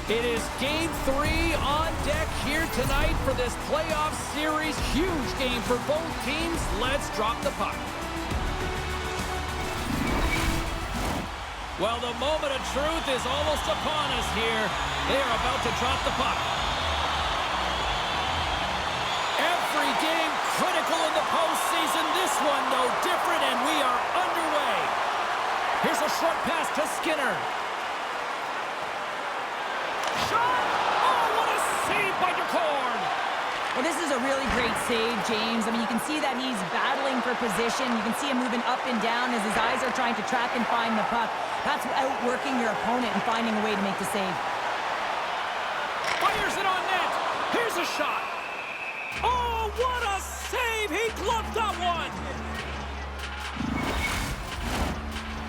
It is Game 3 on deck here tonight for this playoff series. Huge game for both teams. Let's drop the puck. Well, the moment of truth is almost upon us here. They are about to drop the puck. Every game critical in the postseason. This one no different, and we are underway. Here's a short pass to Skinner. Shot! Oh, what a save by DeCorn! Well, this is a really great save, James. I mean, you can see that he's battling for position. You can see him moving up and down as his eyes are trying to track and find the puck. That's outworking your opponent and finding a way to make the save. Fires it on net. Here's a shot. Oh, what a save! He gloved that one!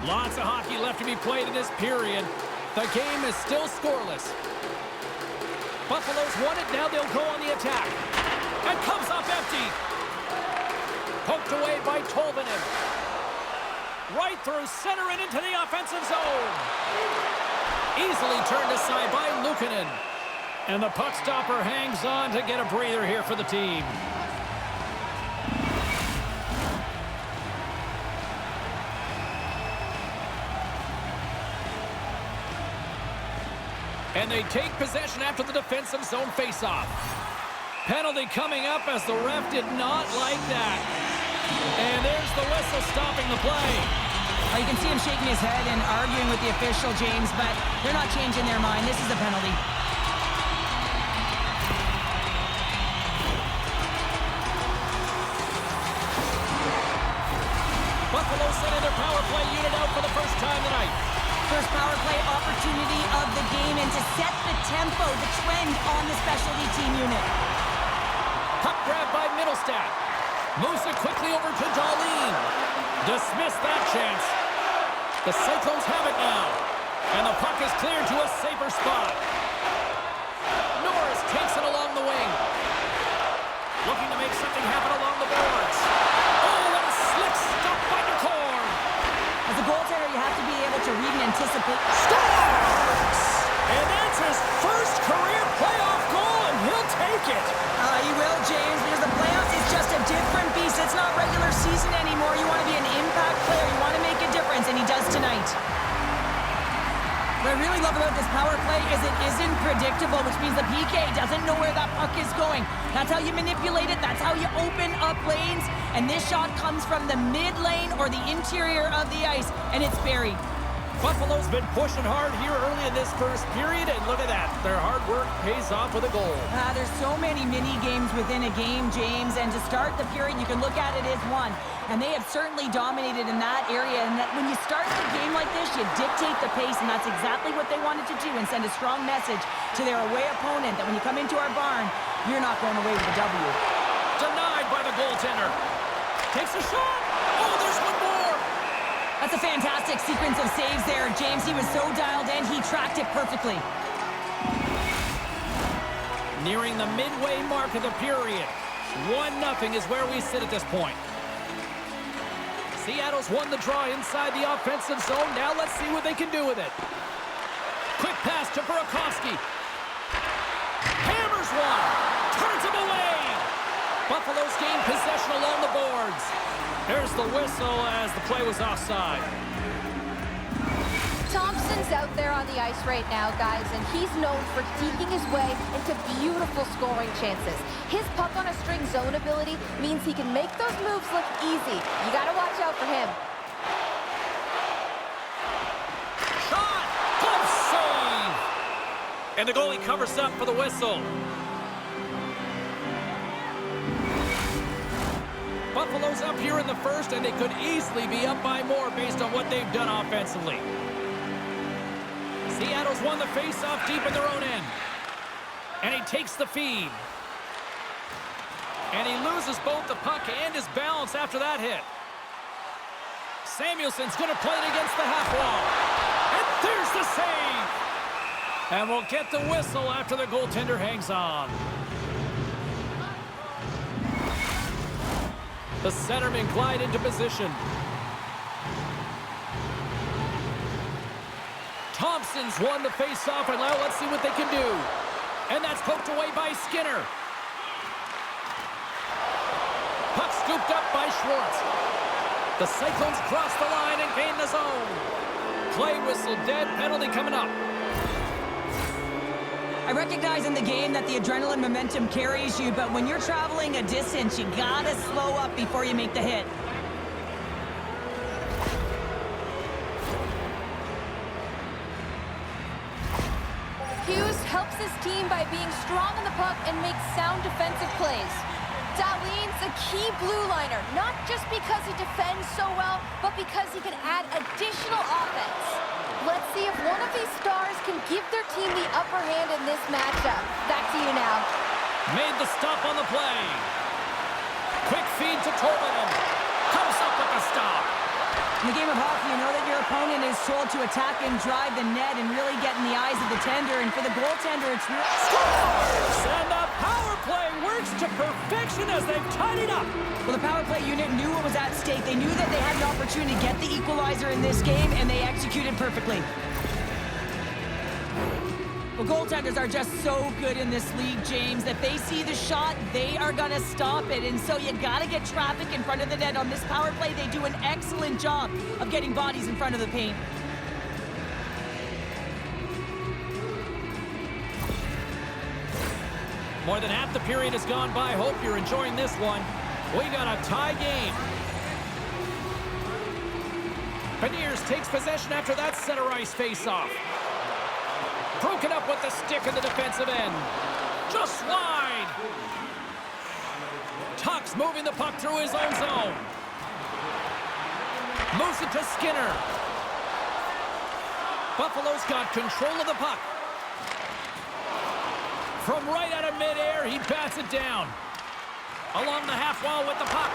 Lots of hockey left to be played in this period. The game is still scoreless. Buffalo's won it. Now they'll go on the attack. And comes up empty. Poked away by Tolvanen. Right through center and into the offensive zone. Easily turned aside by Luukkonen. And the puck stopper hangs on to get a breather here for the team. And they take possession after the defensive zone faceoff. Penalty coming up as the ref did not like that. And there's the whistle stopping the play. You can see him shaking his head and arguing with the official, James, but they're not changing their mind. This is a penalty. Buffalo sending their power play unit out for the first time tonight. First power play opportunity of the game, and to set the tempo, the trend on the specialty team unit. Puck grab by Middlestat. Moves it quickly over to Dahlin. Dismissed that chance. The Cyclones have it now. And the puck is cleared to a safer spot. Norris takes it along the wing. Looking to make something happen along the boards. Oh, what a slick stop by DeCorn. As a goaltender, you have to be able to read and anticipate. Scores! And that's his first career playoff goal, and he'll take it. He will, James, because the playoffs is just a different beast. It's not regular season anymore. You want to be an impact player. You want to make a difference, and he does tonight. What I really love about this power play is it isn't predictable, which means the PK doesn't know where that puck is going. That's how you manipulate it. That's how you open up lanes. And this shot comes from the mid lane or the interior of the ice, and it's buried. Buffalo's been pushing hard here early in this first period, and look at that. Their hard work pays off with a goal. There's so many mini-games within a game, James, and to start the period, you can look at it as one. And they have certainly dominated in that area, and that when you start the game like this, you dictate the pace, and that's exactly what they wanted to do, and send a strong message to their away opponent that when you come into our barn, you're not going away with a W. Denied by the goaltender. Takes a shot. Oh, there's one more. That's a fantastic sequence of saves there, James. He was so dialed in, he tracked it perfectly. Nearing the midway mark of the period. 1-0 is where we sit at this point. Seattle's won the draw inside the offensive zone. Now let's see what they can do with it. Quick pass to Burakovsky. Hammers one. Turns him away. Buffalo's gained possession along the boards. There's the whistle as the play was offside. Thompson's out there on the ice right now, guys, and he's known for deking his way into beautiful scoring chances. His puck-on-a-string zone ability means he can make those moves look easy. You got to watch out for him. Shot! Glove save! And the goalie covers up for the whistle. Buffalo's up here in the first, and they could easily be up by more based on what they've done offensively. Seattle's won the face-off deep in their own end. And he takes the feed. And he loses both the puck and his balance after that hit. Samuelson's going to play it against the half wall. And there's the save! And we'll get the whistle after the goaltender hangs on. The centermen glide into position. Thompson Thompson's won the face-off, and now let's see what they can do. And that's poked away by Skinner. Puck scooped up by Schwartz. The Cyclones cross the line and gain the zone. Play whistle dead, penalty coming up. I recognize in the game that the adrenaline momentum carries you, but when you're traveling a distance, you gotta slow up before you make the hit. Hughes helps his team by being strong on the puck and makes sound defensive plays. Dahlin's a key blue liner, not just because he defends so well, but because he can add additional offense. Let's see if one of these stars can give their team the upper hand in this matchup. Back to you now. Made the stop on the play. Quick feed to Torben. Comes up with the stop. In the game of hockey, you know that your opponent is told to attack and drive the net and really get in the eyes of the tender. And for the goaltender, it's really... Scores! And the power play works to perfection as they've tied it up. Well, the power play unit knew what was at stake. They knew that they had an opportunity to get the equalizer in this game, and they executed perfectly. Well, goaltenders are just so good in this league, James, that they see the shot, they are going to stop it. And so you got to get traffic in front of the net. On this power play, they do an excellent job of getting bodies in front of the paint. More than half the period has gone by. Hope you're enjoying this one. We got a tie game. Beniers takes possession after that center ice face-off. Broken up with the stick in the defensive end. Just wide. Tuck's moving the puck through his own zone. Moves it to Skinner. Buffalo's got control of the puck. From right out of midair, he bats it down. Along the half wall with the puck.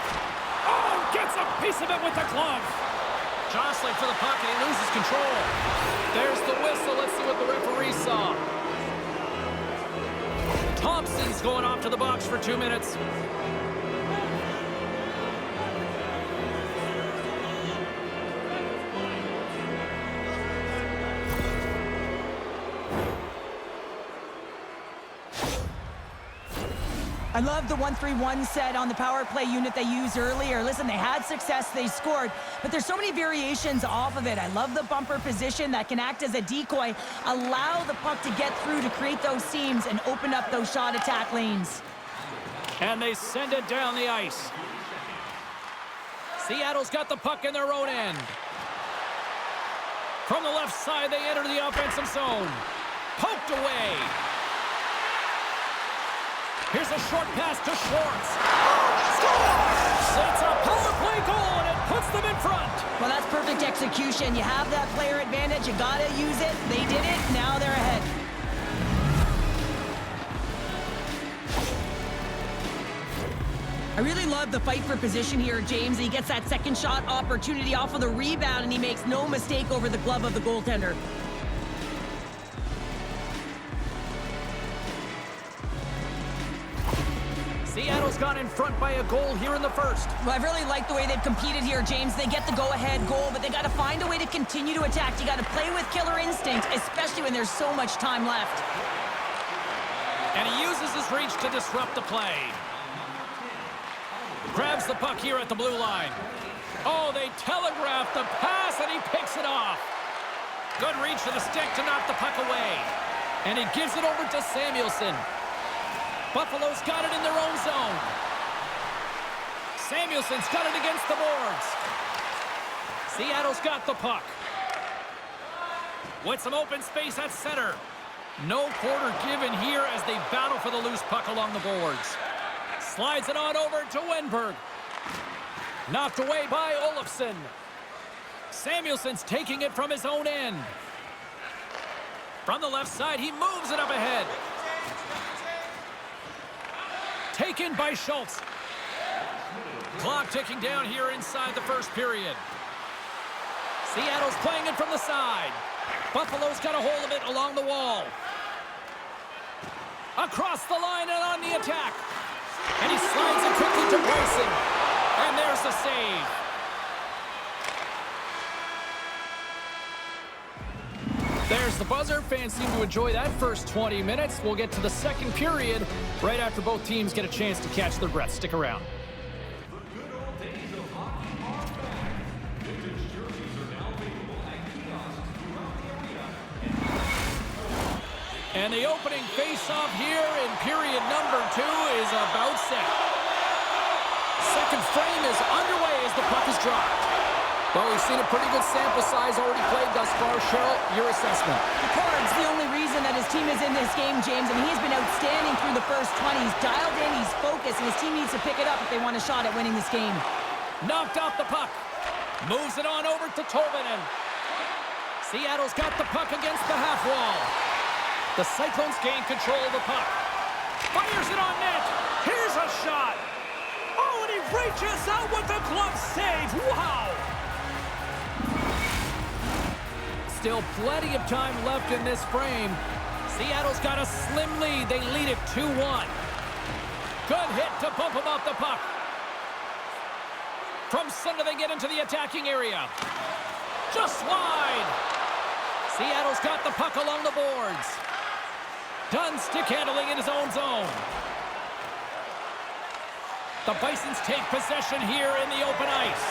Oh, gets a piece of it with the glove. Jostling for the puck, and he loses control. There's the whistle. Let's see what the referee saw. Thompson's going off to the box for 2 minutes. I love the 1-3-1 set on the power play unit they used earlier. Listen, they had success, they scored, but there's so many variations off of it. I love the bumper position that can act as a decoy, allow the puck to get through to create those seams and open up those shot attack lanes. And they send it down the ice. Seattle's got the puck in their own end. From the left side, they enter the offensive zone. Poked away. Here's a short pass to Schwartz. Scores! It's a power play goal, and it puts them in front. Well, that's perfect execution. You have that player advantage. You got to use it. They did it. Now they're ahead. I really love the fight for position here, James. He gets that second shot opportunity off of the rebound, and he makes no mistake over the glove of the goaltender. Seattle's gone in front by a goal here in the first. Well, I really like the way they've competed here, James. They get the go-ahead goal, but they got to find a way to continue to attack. You got to play with killer instinct, especially when there's so much time left. And he uses his reach to disrupt the play. Grabs the puck here at the blue line. Oh, they telegraph the pass, and he picks it off. Good reach for the stick to knock the puck away. And he gives it over to Samuelson. Buffalo's got it in their own zone. Samuelson's got it against the boards. Seattle's got the puck. With some open space at center. No quarter given here as they battle for the loose puck along the boards. Slides it on over to Wenberg. Knocked away by Olofsson. Samuelson's taking it from his own end. From the left side, he moves it up ahead. Taken by Schultz. Clock ticking down here inside the first period. Seattle's playing it from the side. Buffalo's got a hold of it along the wall. Across the line and on the attack. And he slides it quickly to Bryson. And there's the save. There's the buzzer. Fans seem to enjoy that first 20 minutes. We'll get to the second period right after both teams get a chance to catch their breath. Stick around. And the opening face-off here in period number 2 is about set. Second frame is underway as the puck is dropped. Well, we've seen a pretty good sample size already played thus far. Cheryl, your assessment. Picard's the only reason that his team is in this game, James. I mean, he's been outstanding through the first 20. He's dialed in, he's focused, and his team needs to pick it up if they want a shot at winning this game. Knocked off the puck. Moves it on over to Tolvanen. Seattle's got the puck against the half wall. The Cyclones gain control of the puck. Fires it on net. Here's a shot. Oh, and he reaches out with the glove save. Wow. Still plenty of time left in this frame. Seattle's got a slim lead. They lead it 2-1. Good hit to bump him off the puck. From center, they get into the attacking area. Just wide. Seattle's got the puck along the boards. Done stick handling in his own zone. The Bisons take possession here in the open ice.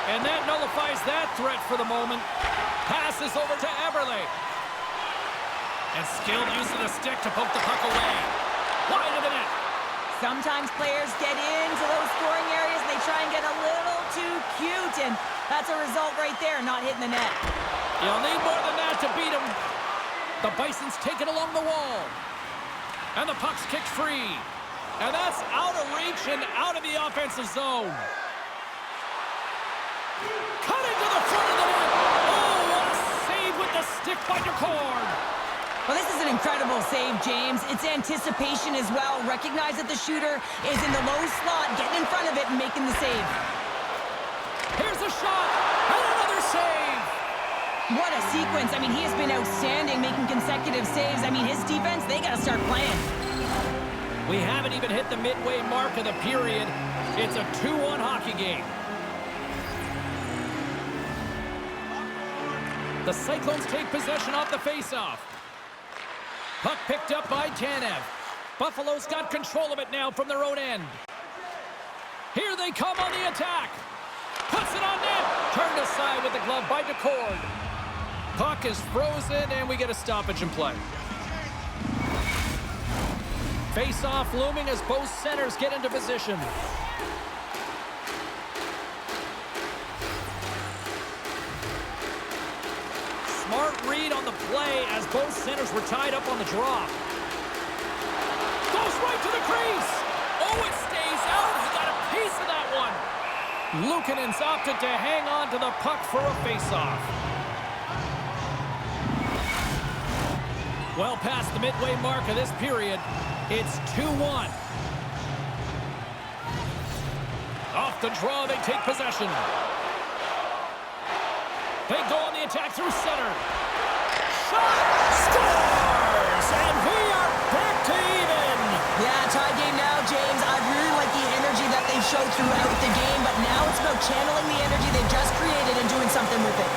And that nullifies that threat for the moment. Passes over to Eberle. And skilled use of the stick to poke the puck away. Wide of the net. Sometimes players get into those scoring areas and they try and get a little too cute. And that's a result right there, not hitting the net. You'll need more than that to beat him. The Bisons take it along the wall. And the puck's kicked free. And that's out of reach and out of the offensive zone. Cutting to the front of the net. Oh, what a save with the stick by DeCord. Well, this is an incredible save, James. It's anticipation as well. Recognize that the shooter is in the low slot, getting in front of it and making the save. Here's a shot. And another save. What a sequence. I mean, he has been outstanding, making consecutive saves. I mean, his defense, they got to start playing. We haven't even hit the midway mark of the period. It's a 2-1 hockey game. The Cyclones take possession off the faceoff. Puck picked up by Tanev. Buffalo's got control of it now from their own end. Here they come on the attack. Puts it on net. Turned aside with the glove by DeCord. Puck is frozen, and we get a stoppage in play. Face-off looming as both centers get into position. Smart read on the play as both centers were tied up on the drop. Goes right to the crease. Oh, it stays out. He got a piece of that one. Luukkonen's opted to hang on to the puck for a face-off. Well past the midway mark of this period, it's 2-1. Off the draw, they take possession. They go on the attack through center. Shot! Scores! And we are back to even. Yeah, tie game now, James. I really like the energy that they showed throughout the game, but now it's about channeling the energy they just created and doing something with it.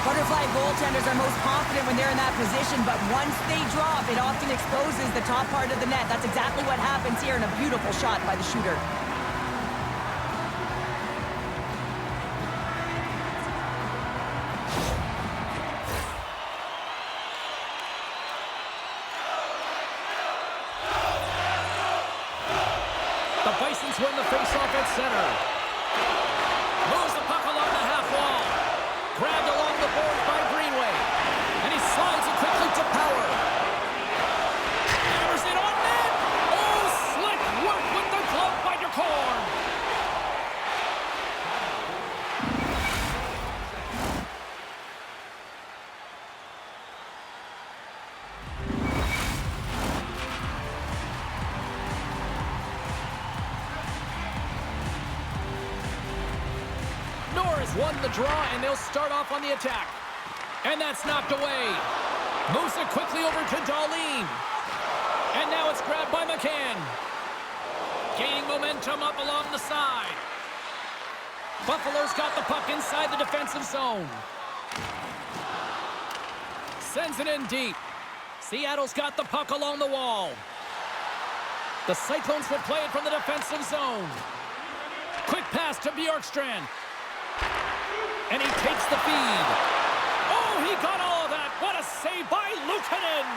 Butterfly goaltenders are most confident when they're in that position, but once they drop, it often exposes the top part of the net. That's exactly what happens here, and a beautiful shot by the shooter. The Bisons win the faceoff at center. Moves the puck along the half wall. Grabbed along the boards by Greenway. And he slides it quickly to Power. Hammers it on net. Oh, slick work with the glove by DeCord. Norris won the draw, and they'll start off on the attack. And that's knocked away. Moves it quickly over to Darlene. And now it's grabbed by McCann. Gaining momentum up along the side. Buffalo's got the puck inside the defensive zone. Sends it in deep. Seattle's got the puck along the wall. The Cyclones will play it from the defensive zone. Quick pass to Bjorkstrand. And he takes the feed. Oh, he got all of that. What a save by Luukkonen.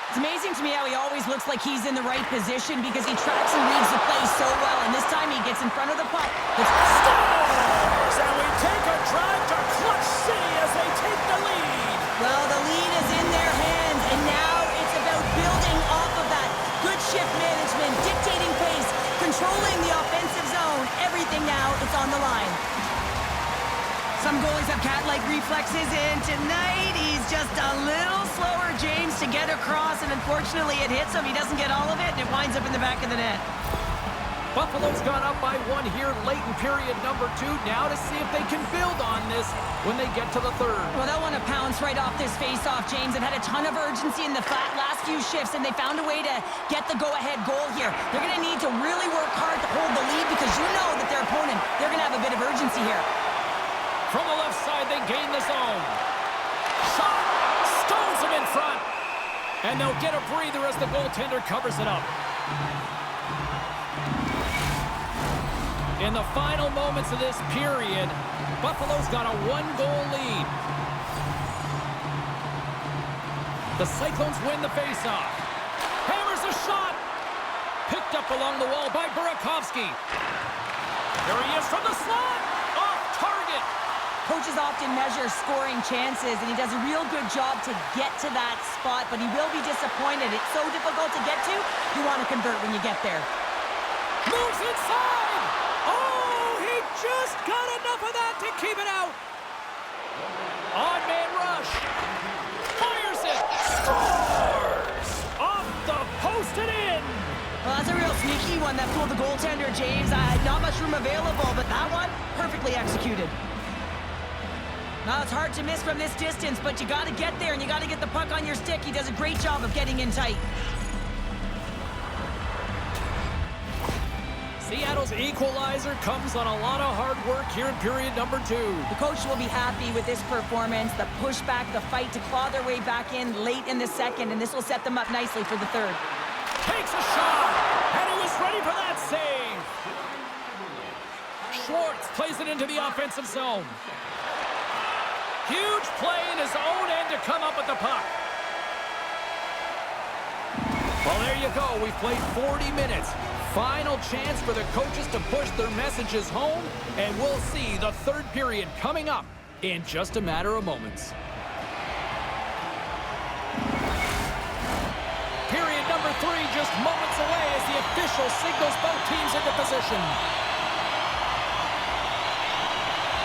It's amazing to me how he always looks like he's in the right position because he tracks and reads the play so well. And this time he gets in front of the puck. Scores! And we take a drive to Clutch City as they take the lead. Well, the lead is in their hands, and now it's about building off of that. Good shift management, dictating pace, controlling the offensive zone. Everything now, it's on the line. Some goalies have cat-like reflexes, and tonight he's just a little slower, James, to get across, and unfortunately it hits him. He doesn't get all of it, and it winds up in the back of the net. Buffalo's gone up by 1 here late in period number 2. Now to see if they can build on this when they get to the third. Well, they'll want to pounce right off this face-off, James. They've had a ton of urgency in the last few shifts, and they found a way to get the go-ahead goal here. They're going to need to really work hard to hold the lead because you know that their opponent, they're going to have a bit of urgency here. From the left side, they gain the zone. Shot! Stones him in front. And they'll get a breather as the goaltender covers it up. In the final moments of this period, Buffalo's got a 1-goal lead. The Cyclones win the faceoff. Hammers a shot. Picked up along the wall by Burakovsky. There he is from the slot. Off target. Coaches often measure scoring chances, and he does a real good job to get to that spot, but he will be disappointed. It's so difficult to get to, you want to convert when you get there. Moves inside! Oh, he just got enough of that to keep it out! Odd man rush! Fires it! Scores! Off the post and in! Well, that's a real sneaky one that fooled the goaltender, James. Not much room available, but that one, perfectly executed. Now, it's hard to miss from this distance, but you got to get there, and you got to get the puck on your stick. He does a great job of getting in tight. Seattle's equalizer comes on a lot of hard work here in period number 2. The coach will be happy with this performance, the pushback, the fight to claw their way back in late in the second, and this will set them up nicely for the third. Takes a shot, and he was ready for that save. Schwartz plays it into the offensive zone. Huge play in his own end to come up with the puck. Well, there you go. We've played 40 minutes. Final chance for the coaches to push their messages home, and we'll see the third period coming up in just a matter of moments. Period number 3 just moments away as the official signals both teams into position.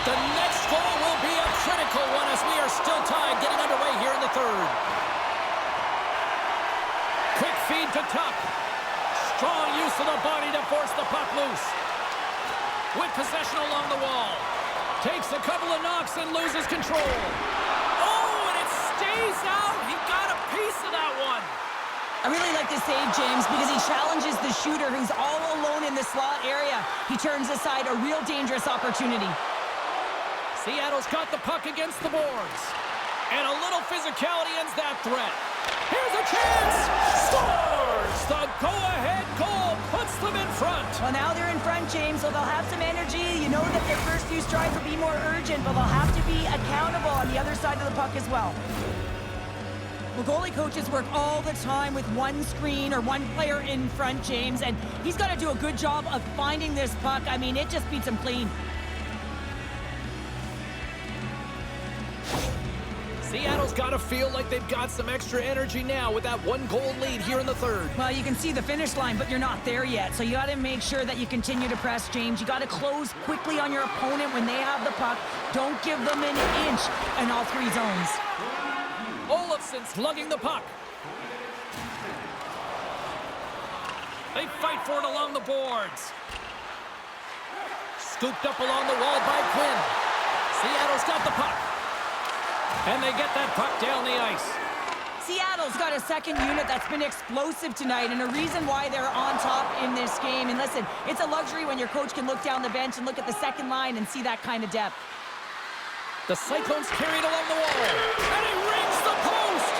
The next goal will be a critical one as we are still tied, getting underway here in the third. Quick feed to Tuck. Strong use of the body to force the puck loose. With possession along the wall. Takes a couple of knocks and loses control. Oh, and it stays out. He got a piece of that one. I really like this save, James, because he challenges the shooter who's all alone in the slot area. He turns aside a real dangerous opportunity. Seattle's got the puck against the boards. And a little physicality ends that threat. Here's a chance! Scores! The go-ahead goal puts them in front. Well, now they're in front, James, so they'll have some energy. You know that their first few strides will be more urgent, but they'll have to be accountable on the other side of the puck as well. Well, goalie coaches work all the time with one screen or one player in front, James, and he's got to do a good job of finding this puck. I mean, it just beats him clean. Seattle's got to feel like they've got some extra energy now with that 1-goal lead here in the third. Well, you can see the finish line, but you're not there yet. So you got to make sure that you continue to press, James. You got to close quickly on your opponent when they have the puck. Don't give them an inch in all 3 zones. Olofsson slugging the puck. They fight for it along the boards. Scooped up along the wall by Quinn. Seattle's got the puck. And they get that puck down the ice. Seattle's got a second unit that's been explosive tonight, and a reason why they're on top in this game. And listen, it's a luxury when your coach can look down the bench and look at the second line and see that kind of depth. The Cyclones carry it along the wall, and he rings the post!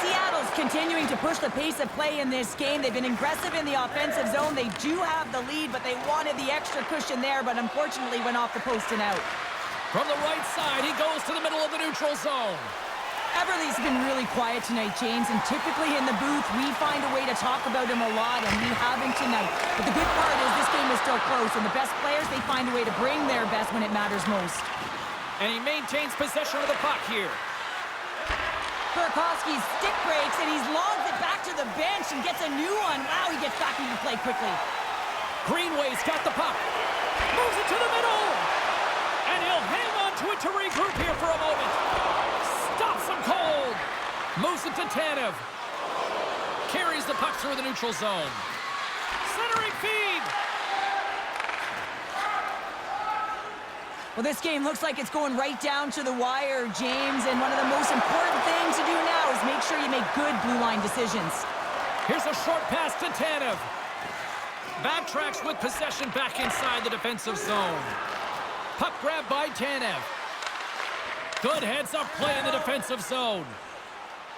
Seattle's continuing to push the pace of play in this game. They've been aggressive in the offensive zone. They do have the lead, but they wanted the extra cushion there, but unfortunately went off the post and out. From the right side, he goes to the middle of the neutral zone. Everly's been really quiet tonight, James, and typically in the booth, we find a way to talk about him a lot, and we haven't tonight. But the good part is this game is still close, and the best players, they find a way to bring their best when it matters most. And he maintains possession of the puck here. Burakovsky's stick breaks, and he's logged it back to the bench and gets a new one. Wow, he gets back into play quickly. Greenway's got the puck. Moves it to the middle. And he'll hang on to it to regroup here for a moment. Stops him cold. Moves it to Tanev. Carries the puck through the neutral zone. Centering feed. Well, this game looks like it's going right down to the wire, James, and one of the most important things to do now is make sure you make good blue line decisions. Here's a short pass to Tanev. Backtracks with possession back inside the defensive zone. Puck grab by Tanev. Good heads-up play in the defensive zone.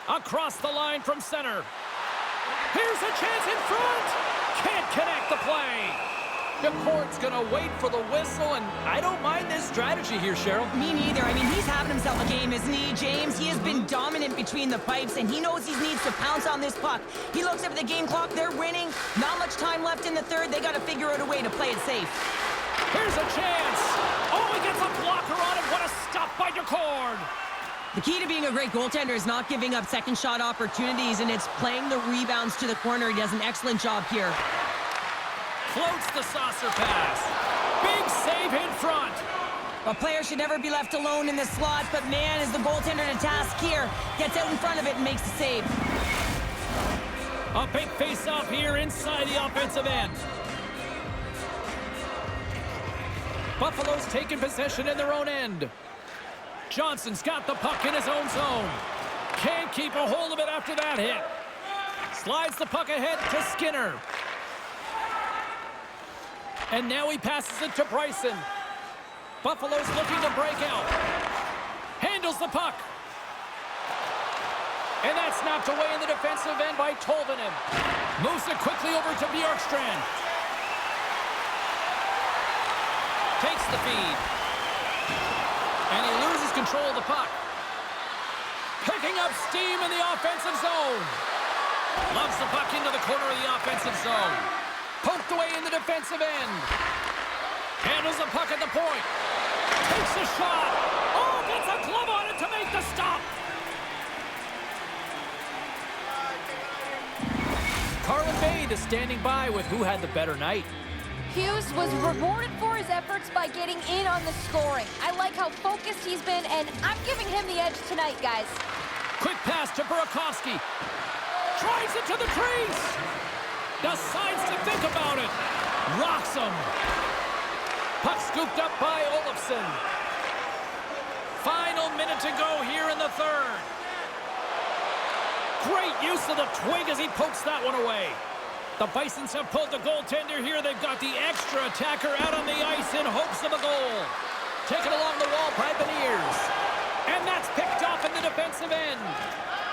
Across the line from center. Here's a chance in front. Can't connect the play. McCord's going to wait for the whistle, and I don't mind this strategy here, Cheryl. Me neither. I mean, he's having himself a game, isn't he, James? He has been dominant between the pipes, and he knows he needs to pounce on this puck. He looks up at the game clock. They're winning. Not much time left in the third. They got to figure out a way to play it safe. Here's a chance. Oh, he gets a blocker on it. What a stop by McCord. The key to being a great goaltender is not giving up second shot opportunities, and it's playing the rebounds to the corner. He does an excellent job here. Floats the saucer pass. Big save in front. A player should never be left alone in the slot, but man, is the goaltender to task here. Gets out in front of it and makes the save. A big face-off here inside the offensive end. Buffalo's taking possession in their own end. Johnson's got the puck in his own zone. Can't keep a hold of it after that hit. Slides the puck ahead to Skinner. And now he passes it to Bryson. Buffalo's looking to break out. Handles the puck. And that's knocked away in the defensive end by Tolvanen. Moves it quickly over to Bjorkstrand. Takes the feed. And he loses control of the puck. Picking up steam in the offensive zone. Loves the puck into the corner of the offensive zone. Poked away in the defensive end. Handles the puck at the point. Takes a shot. Oh, gets a glove on it to make the stop. Carlin Bade is standing by with who had the better night. Hughes was rewarded for his efforts by getting in on the scoring. I like how focused he's been, and I'm giving him the edge tonight, guys. Quick pass to Burakovsky. Drives it to the crease. Decides to think about it. Rocks him. Puck scooped up by Olofsson. Final minute to go here in the third. Great use of the twig as he pokes that one away. The Bisons have pulled the goaltender here. They've got the extra attacker out on the ice in hopes of a goal. Taken along the wall by Beniers. And that's picked off in the defensive end.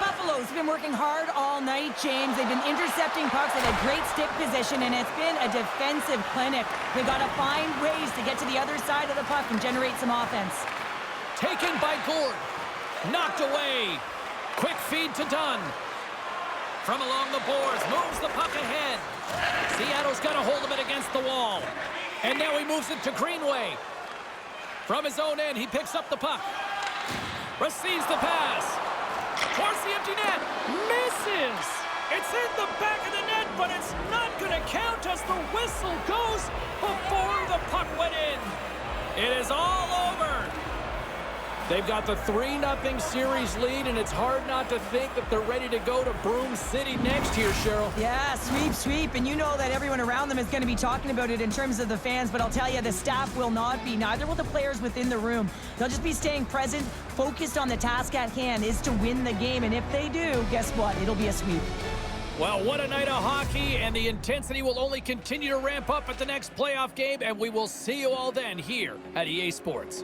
Buffalo's been working hard all night, James. They've been intercepting pucks at a great stick position, and it's been a defensive clinic. They've got to find ways to get to the other side of the puck and generate some offense. Taken by Gord. Knocked away. Quick feed to Dunn. From along the boards, moves the puck ahead. Seattle's got a hold of it against the wall. And now he moves it to Greenway. From his own end, he picks up the puck. Receives the pass. Towards the empty net. Misses. It's in the back of the net, but it's not going to count as the whistle goes before the puck went in. It is all over. They've got the 3-0 series lead, and it's hard not to think that they're ready to go to Broome City next year, Cheryl. Yeah, sweep. And you know that everyone around them is going to be talking about it in terms of the fans, but I'll tell you, the staff will not be. Neither will the players within the room. They'll just be staying present, focused on the task at hand is to win the game. And if they do, guess what? It'll be a sweep. Well, what a night of hockey, and the intensity will only continue to ramp up at the next playoff game, and we will see you all then here at EA Sports.